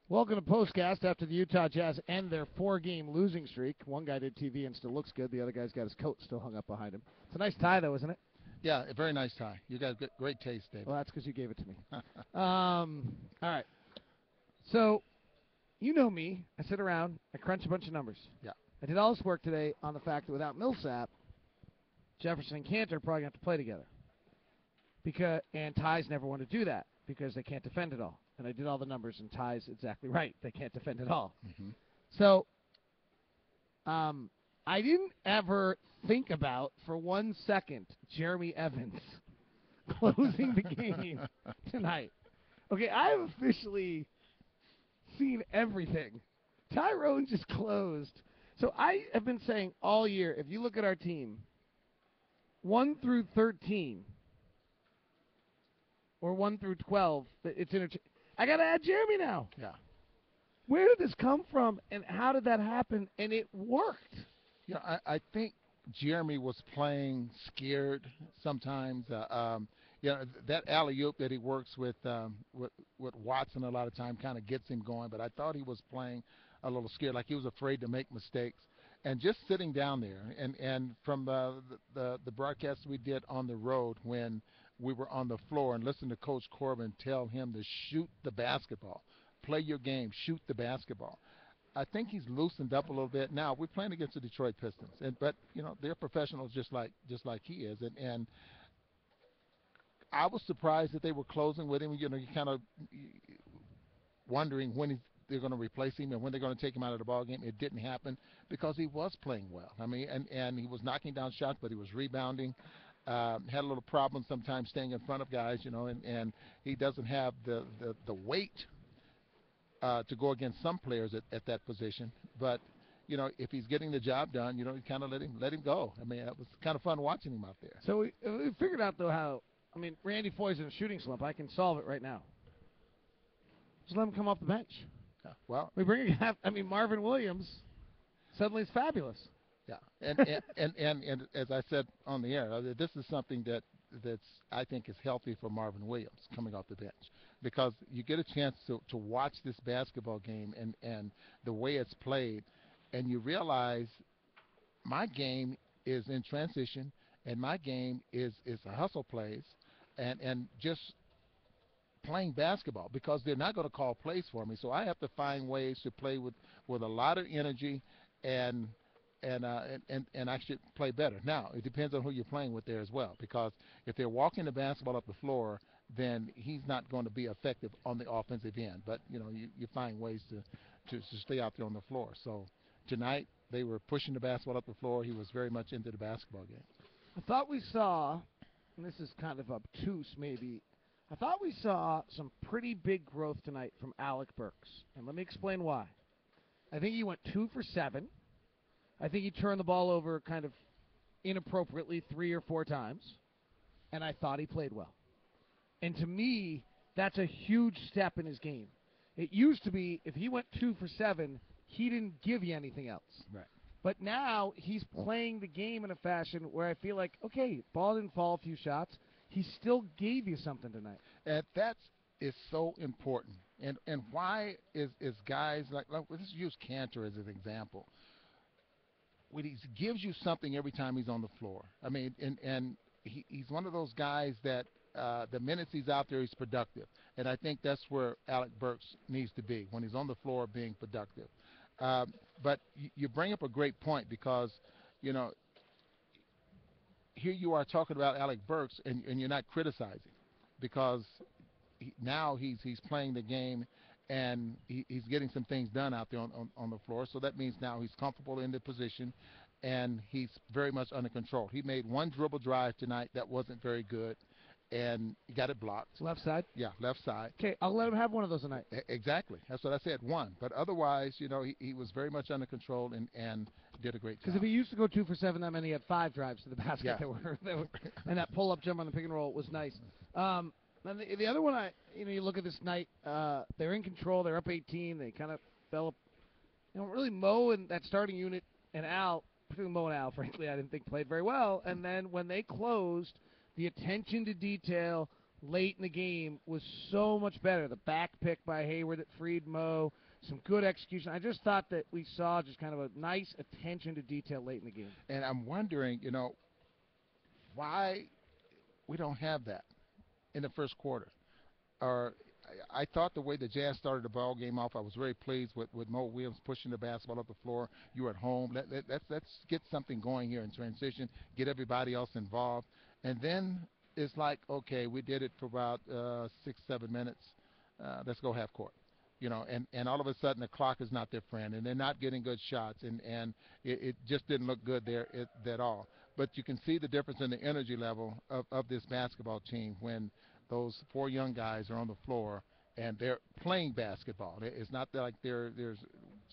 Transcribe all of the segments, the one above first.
Welcome to POSTCAST after the Utah Jazz end their 4-game losing streak. One guy did TV and still looks good. The other guy's got his coat still hung up behind him. It's a nice tie, though, isn't it? Yeah, a very nice tie. You got great taste, David. Well, that's because you gave it to me. All right. So, you know me. I sit around. I crunch a bunch of numbers. Yeah. I did all this work today on the fact that without Millsap, Jefferson and Cantor are probably going to have to play together. And ties never want to do that because they can't defend it all. And I did all the numbers, and Ty's exactly right. They can't defend it all. Mm-hmm. So, I didn't ever think about, for 1 second, Jeremy Evans closing the game tonight. Okay, I have officially seen everything. Tyrone just closed. So I have been saying all year, if you look at our team, 1 through 13, or 1 through 12, it's interchangeable. I got to add Jeremy now. Yeah. Where did this come from, and how did that happen? And it worked. Yeah, I think Jeremy was playing scared sometimes. That alley-oop that he works with Watson a lot of time kind of gets him going, but I thought he was playing a little scared, like he was afraid to make mistakes. And just sitting down there, and from the broadcast we did on the road when we were on the floor and listened to Coach Corbin tell him to shoot the basketball, play your game, shoot the basketball. I think he's loosened up a little bit. Now we're playing against the Detroit Pistons, but they're professionals just like he is, and I was surprised that they were closing with him. You kind of wondering when they're going to replace him and when they're going to take him out of the ball game. It didn't happen because he was playing well. I mean, and he was knocking down shots, but he was rebounding. Had a little problem sometimes staying in front of guys, and he doesn't have the weight to go against some players at that position. But, if he's getting the job done, you kind of let him go. I mean, it was kind of fun watching him out there. So we figured out, though, how, Randy Foye's in a shooting slump. I can solve it right now. Just let him come off the bench. Yeah, well, we bring Marvin Williams suddenly is fabulous. Yeah, and as I said on the air, this is something that's I think is healthy for Marvin Williams coming off the bench, because you get a chance to watch this basketball game and the way it's played, and you realize my game is in transition, and my game is a hustle plays, and just playing basketball, because they're not going to call plays for me, so I have to find ways to play with a lot of energy and I should play better. Now, it depends on who you're playing with there as well, because if they're walking the basketball up the floor, then he's not going to be effective on the offensive end. But, you find ways to stay out there on the floor. So tonight they were pushing the basketball up the floor. He was very much into the basketball game. I thought we saw, and this is kind of obtuse maybe, I thought we saw some pretty big growth tonight from Alec Burks. And let me explain why. I think he went 2 for 7. I think he turned the ball over kind of inappropriately 3 or 4 times, and I thought he played well. And to me, that's a huge step in his game. It used to be if he went 2 for 7, he didn't give you anything else. Right. But now he's playing the game in a fashion where I feel like, okay, ball didn't fall a few shots. He still gave you something tonight. And that is so important. And why is guys like let's use Cantor as an example. When he gives you something every time he's on the floor. I mean, and he's one of those guys that the minutes he's out there, he's productive. And I think that's where Alec Burks needs to be, when he's on the floor being productive. But you bring up a great point, because, here you are talking about Alec Burks, and you're not criticizing, because now he's playing the game, and he's getting some things done out there on the floor. So that means now he's comfortable in the position, and he's very much under control. He made one dribble drive tonight that wasn't very good, and he got it blocked. Left side? Yeah, left side. Okay, I'll let him have one of those tonight. Exactly. That's what I said, one. But otherwise, he was very much under control and did a great job. Because if he used to go 2 for 7, that meant he had 5 drives to the basket. Yeah. that were and that pull-up jump on the pick and roll was nice. And the other one, you look at this night, they're in control. They're up 18. They kind of fell, really Mo and that starting unit and Al, particularly Mo and Al, frankly, I didn't think played very well. And then when they closed, the attention to detail, late in the game was so much better. The back pick by Hayward that freed Mo, some good execution. I just thought that we saw just kind of a nice attention to detail late in the game. And I'm wondering, why we don't have that in the first quarter. Or I thought the way the Jazz started the ball game off, I was very pleased with Mo Williams pushing the basketball up the floor. You're at home. Let's get something going here in transition, get everybody else involved. And then it's like, okay, we did it for about 6, 7 minutes. Let's go half court. And all of a sudden the clock is not their friend, and they're not getting good shots, and it just didn't look good there at all. But you can see the difference in the energy level of this basketball team when those 4 young guys are on the floor and they're playing basketball. It's not like they're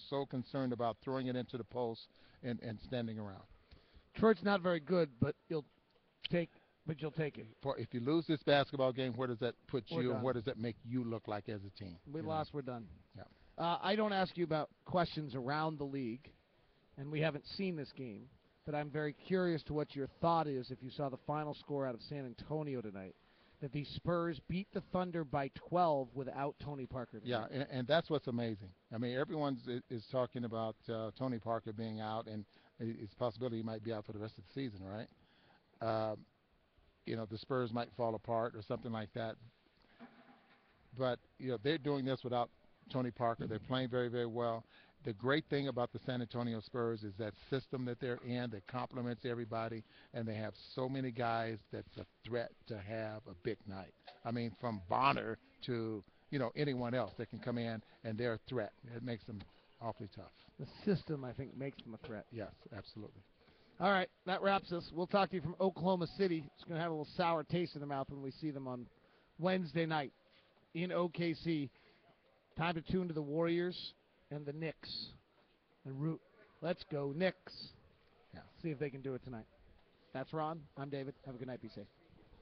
so concerned about throwing it into the post and standing around. Detroit's not very good, but you'll take it. If you lose this basketball game, where does that put We're you, done. and what does that make you look like as a team? We lost, we're done. Yeah. I don't ask you about questions around the league, and we haven't seen this game, but I'm very curious to what your thought is if you saw the final score out of San Antonio tonight, that the Spurs beat the Thunder by 12 without Tony Parker tonight. Yeah, and that's what's amazing. I mean, everyone is talking about Tony Parker being out, and it's a possibility he might be out for the rest of the season, right? The Spurs might fall apart or something like that. But, they're doing this without Tony Parker. They're playing very, very well. The great thing about the San Antonio Spurs is that system that they're in that complements everybody, and they have so many guys that's a threat to have a big night. I mean, from Bonner to, anyone else that can come in, and they're a threat. It makes them awfully tough. The system, I think, makes them a threat. Yes, absolutely. All right, that wraps us. We'll talk to you from Oklahoma City. It's going to have a little sour taste in the mouth when we see them on Wednesday night in OKC. Time to tune to the Warriors and the Knicks. And root. Let's go, Knicks. Yeah. See if they can do it tonight. That's Ron. I'm David. Have a good night. Be safe.